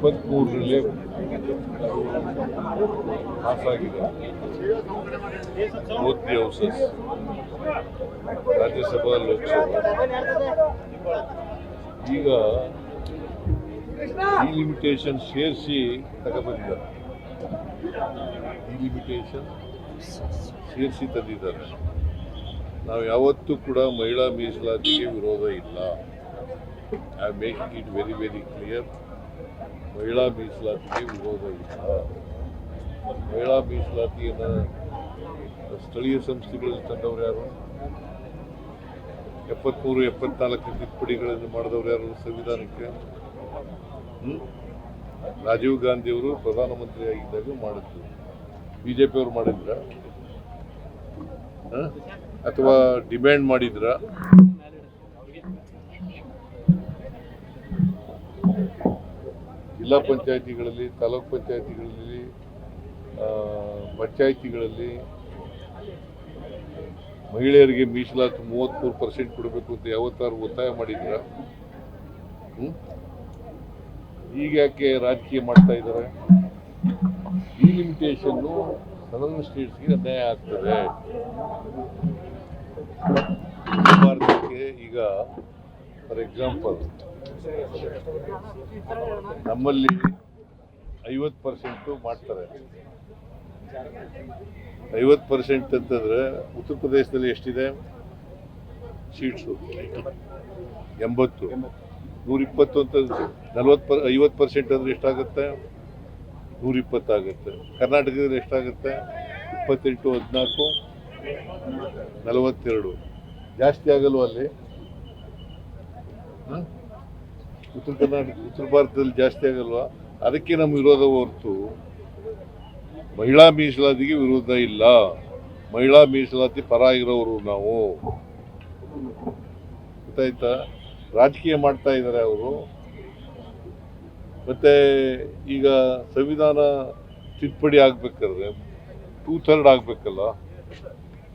23ರಲ್ಲಿ ಪಾಸಾಗಿದೆ. Both the houses, Rajya Sabha Lok Sabha. ಈಗ delimitation ಸೇರಿಸಿ ತಗೊಬಂದಿದ್ದಾರೆ. ಡಿಲಿಮಿಟೇಷನ್ ಸೇರಿಸಿ ತಂದಿದ್ದಾರೆ. ನಾವು ಯಾವತ್ತೂ ಕೂಡ ಮಹಿಳಾ ಮೀಸಲಾತಿಗೆ ವಿರೋಧ ಇಲ್ಲ. I am making it very very clear. ಮಹಿಳಾ ಮೀಸಲಾತಿಗೆ ವಿರೋಧ ಇಲ್ಲ. ಮಹಿಳಾ ಮೀಸಲಾತಿಯನ್ನು ಸ್ಥಳೀಯ ಸಂಸ್ಥೆಗಳಲ್ಲಿ ತಂದವರು ಯಾರು? 73, 74 ತಿದ್ದುಪಡಿಗಳನ್ನು ಮಾಡಿದವರು ಯಾರು ಸಂವಿಧಾನಕ್ಕೆ? ರಾಜೀವ್ ಗಾಂಧಿಯವರು ಪ್ರಧಾನಮಂತ್ರಿ ಆಗಿದ್ದಾಗ ಮಾಡಿದ್ರು. ಬಿಜೆಪಿ ಅವರು ಮಾಡಿದ್ರ ಅಥವಾ ಡಿಮ್ಯಾಂಡ್ ಮಾಡಿದ್ರ? ಜಿಲ್ಲಾ ಪಂಚಾಯಿತಿಗಳಲ್ಲಿ, ತಾಲೂಕ್ ಪಂಚಾಯಿತಿಗಳಲ್ಲಿ, ಪಂಚಾಯಿತಿಗಳಲ್ಲಿ ಮಹಿಳೆಯರಿಗೆ ಮೀಸಲಾತಿ 33% ಕೊಡಬೇಕು ಅಂತ ಯಾವತ್ತಾರು ಒತ್ತಾಯ ಮಾಡಿದ್ರ? ಈಗ ಯಾಕೆ ರಾಜಕೀಯ ಮಾಡ್ತಾ ಇದ್ದಾರೆ? ಈ ಲಿಮಿಟೇಷನ್ನು ಸದರ್ನ್ ಸ್ಟೇಟ್ಸ್ಗೆ ಅನ್ಯಾಯ ಆಗ್ತದೆ. ಭಾರತಕ್ಕೆ ಈಗ ಫಾರ್ ಎಕ್ಸಾಂಪಲ್ ನಮ್ಮಲ್ಲಿ 50% ಮಾಡ್ತಾರೆ. 50% ಅಂತಂದ್ರೆ ಉತ್ತರ ಪ್ರದೇಶದಲ್ಲಿ ಎಷ್ಟಿದೆ ಸೀಟ್ಸು? 80. 120 ಅಂತ 50% ಅಂದ್ರೆ ಎಷ್ಟಾಗುತ್ತೆ? 120 ಆಗುತ್ತೆ. ಕರ್ನಾಟಕದಲ್ಲಿ ಎಷ್ಟಾಗುತ್ತೆ? 28, 14, 42. ಜಾಸ್ತಿ ಆಗಲ್ವ ಅಲ್ಲಿ? ಉತ್ತರ ಭಾರತದಲ್ಲಿ ಜಾಸ್ತಿ ಆಗಲ್ವಾ? ಅದಕ್ಕೆ ನಮ್ಮ ವಿರೋಧ ಹೊರತು ಮಹಿಳಾ ಮೀಸಲಾತಿಗೆ ವಿರೋಧ ಇಲ್ಲ. ಮಹಿಳಾ ಮೀಸಲಾತಿ ಪರ ಇರೋರು ನಾವು. ಗೊತ್ತಾಯ್ತಾ? ರಾಜಕೀಯ ಮಾಡ್ತಾ ಇದ್ದಾರೆ ಅವರು. ಮತ್ತೆ ಈಗ ಸಂವಿಧಾನ ತಿದ್ದುಪಡಿ ಆಗ್ಬೇಕಾದ್ರೆ 2/3 ಆಗಬೇಕಲ್ಲ.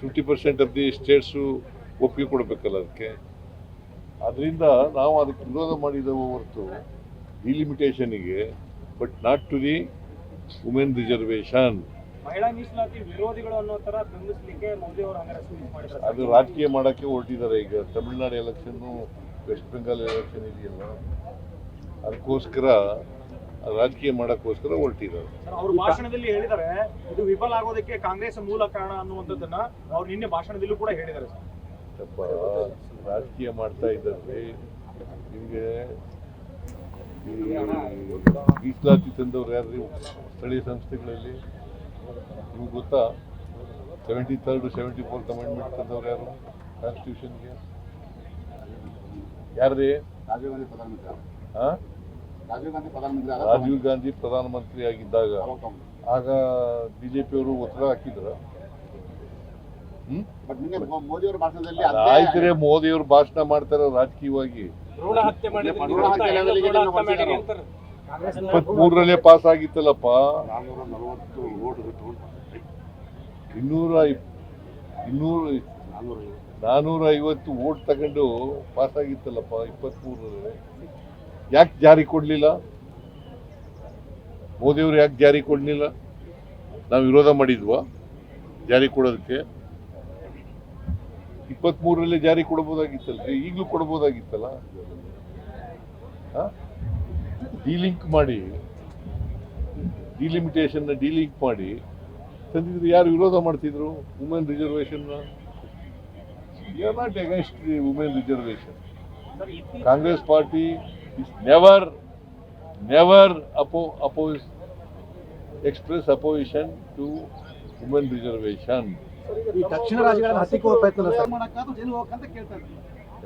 50% ಆಫ್ ದಿ ಸ್ಟೇಟ್ಸು ಒಪ್ಪಿಗೆ ಕೊಡಬೇಕಲ್ಲ ಅದಕ್ಕೆ. ಅದರಿಂದ ನಾವು ಅದಕ್ಕೆ ವಿರೋಧ ಮಾಡಿದೆವು ಹೊರತು ಡಿಲಿಮಿಟೇಷನ್ಗೆ, but not to the women reservation. ಮಹಿಳಾ ಮೀಸಲಾತಿ ವಿರೋಧಿಗಳು ಅನ್ನೋ ತರ ಬಿಂಬಿಸಲಿಕ್ಕೆ ಮೋದಿ ಅವರು ಮಾಡಿದ್ದಾರೆ. ಅದು ರಾಜಕೀಯ ಮಾಡೋಕ್ಕೆ ಹೊರಟಿದ್ದಾರೆ. ಈಗ ತಮಿಳುನಾಡು ಎಲೆಕ್ಷನ್ನು, ವೆಸ್ಟ್ ಬೆಂಗಾಲ್ ಎಲೆಕ್ಷನ್ ಇದೆಯಲ್ಲ, ಅದಕ್ಕೋಸ್ಕರ ರಾಜಕೀಯ ಮಾಡೋಕ್ಕೋಸ್ಕರ ಹೊರಟಿದ್ದಾರೆ. ಅವರು ಭಾಷಣದಲ್ಲಿ ಹೇಳಿದ್ದಾರೆ ಇದು ವಿಫಲ ಆಗೋದಕ್ಕೆ ಕಾಂಗ್ರೆಸ್ ಮೂಲ ಕಾರಣ ಅನ್ನುವಂಥದ್ದನ್ನ ಅವ್ರು ನಿನ್ನೆ ಭಾಷಣದಲ್ಲೂ ಕೂಡ ಹೇಳಿದ್ದಾರೆ. ತಪ್ಪ ರಾಜಕೀಯ ಮಾಡ್ತಾ ಇದ್ದಾರೆ. ನಿಮಗೆ ಮೀಸಲಾತಿ ತಂದವ್ರು ಯಾರು ಸ್ಥಳೀಯ ಸಂಸ್ಥೆಗಳಲ್ಲಿ? ನಿಮ್ಗೆ ಗೊತ್ತಾ? 73rd, 74th ಅಮೆಂಡ್ಮೆಂಟ್ ತಂದವ್ರು ಯಾರು ಕಾನ್ಸ್ಟಿಟ್ಯೂಷನ್ಗೆ? ಯಾರ್ರೀ? ರಾಜೀವ್ ಗಾಂಧಿ ಪ್ರಧಾನಮಂತ್ರಿ ಆಗಿದ್ದಾಗ ಆಗ ಬಿಜೆಪಿಯವರು ಒತ್ತಡ ಹಾಕಿದ್ರ? ಆಯ್ತರೆ ಮೋದಿಯವರು ಭಾಷಣ ಮಾಡ್ತಾರೆ ರಾಜಕೀಯವಾಗಿ. 23ರಲ್ಲೇ ಪಾಸ್ ಆಗಿತ್ತಲ್ಲಪ್ಪ. 450 ವೋಟ್ ತಗೊಂಡು ಪಾಸ್ ಆಗಿತ್ತಲ್ಲಪ್ಪ 23ರಲ್ಲಿ. ಯಾಕೆ ಜಾರಿ ಕೊಡ್ಲಿಲ್ಲ? ಮೋದಿಯವರು ಯಾಕೆ ಜಾರಿ ಕೊಡ್ಲಿಲ್ಲ? ನಾವು ವಿರೋಧ ಮಾಡಿದ್ವಾ ಜಾರಿ ಕೊಡೋದಕ್ಕೆ? 23ರಲ್ಲೇ ಜಾರಿ ಕೊಡಬಹುದಾಗಿತ್ತಲ್ಲ, ಈಗಲೂ ಕೊಡಬಹುದಾಗಿತ್ತಲ್ಲ. ಡಿಲಿಂಕ್ ಮಾಡಿ, ಡಿಲಿಮಿಟೇಷನ್ ಡಿಲಿಂಕ್ ಮಾಡಿ ತಂದಿದ್ರು. ಯಾರು ವಿರೋಧ ಮಾಡ್ತಿದ್ರು women reservation? You are not against the women reservation. Congress party is never express opposition to women reservation. ಈ ದಕ್ಷಿಣ ರಾಜ್ಯಗಳನ್ನು ಹತ್ತಿಕ್ಕುವ ಪ್ರಯತ್ನ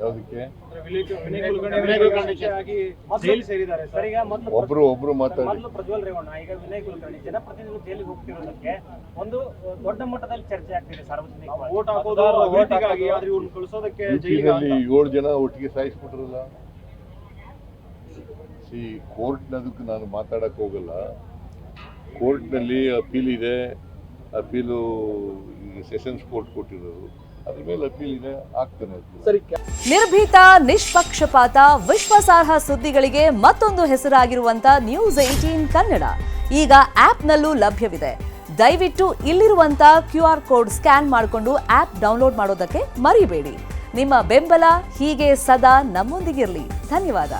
ಯಾವುದಕ್ಕೆ? ಒಬ್ರು ಮಾತಾಡಿ. ಪ್ರಜ್ವಲ್ ರೇವಣ್ಣ ಈಗ ವಿನಯ್ ಕುಲಕರ್ಣಿ ಜನಪ್ರತಿನಿಧಿಗಳು ಜೈಲಿಗೆ ಹೋಗ್ತಿರೋದಕ್ಕೆ ಒಂದು ದೊಡ್ಡ ಮಟ್ಟದಲ್ಲಿ ಚರ್ಚೆ ಆಗ್ತಿದೆ. ಸಾರ್ವಜನಿಕ ವೋಟ್ ಹಾಕೋದು ಓಟಿಗಾಗಿ ಆದ್ರೆ ಇವ್ರನ್ನ ಕಳಿಸೋದಕ್ಕೆ 7 ಜನ ಒಟ್ಟಿಗೆ ಸಾಯಿಸ್ಬಿಟ್ರಲ್ಲ. ಕೋರ್ಟ್ನದಕ್ಕೆ ನಾನು ಮಾತಾಡಕ್ಕೆ ಹೋಗಲ್ಲ. ಕೋರ್ಟ್ನಲ್ಲಿ ಅಪೀಲ್ ಇದೆ. ಅಪೀಲು ಈಗ ಸೆಷನ್ಸ್ ಕೋರ್ಟ್ ಕೊಟ್ಟಿರೋದು. ಅದ್ರ ಮೇಲೆ ಅಪೀಲ್ ಇದೆ, ಆಗ್ತಾನೆ. ಸರಿ, ನಿರ್ಭೀತ, ನಿಷ್ಪಕ್ಷಪಾತ, ವಿಶ್ವಾಸಾರ್ಹ ಸುದ್ದಿಗಳಿಗೆ ಮತ್ತೊಂದು ಹೆಸರಾಗಿರುವಂತ ನ್ಯೂಸ್ 18 ಕನ್ನಡ ಈಗ ಆಪ್ನಲ್ಲೂ ಲಭ್ಯವಿದೆ. ದಯವಿಟ್ಟು ಇಲ್ಲಿರುವಂತ QR ಕೋಡ್ ಸ್ಕ್ಯಾನ್ ಮಾಡಿಕೊಂಡು ಆಪ್ ಡೌನ್ಲೋಡ್ ಮಾಡೋದಕ್ಕೆ ಮರಿಬೇಡಿ. ನಿಮ್ಮ ಬೆಂಬಲ ಹೀಗೆ ಸದಾ ನಮ್ಮೊಂದಿಗಿರಲಿ. ಧನ್ಯವಾದ.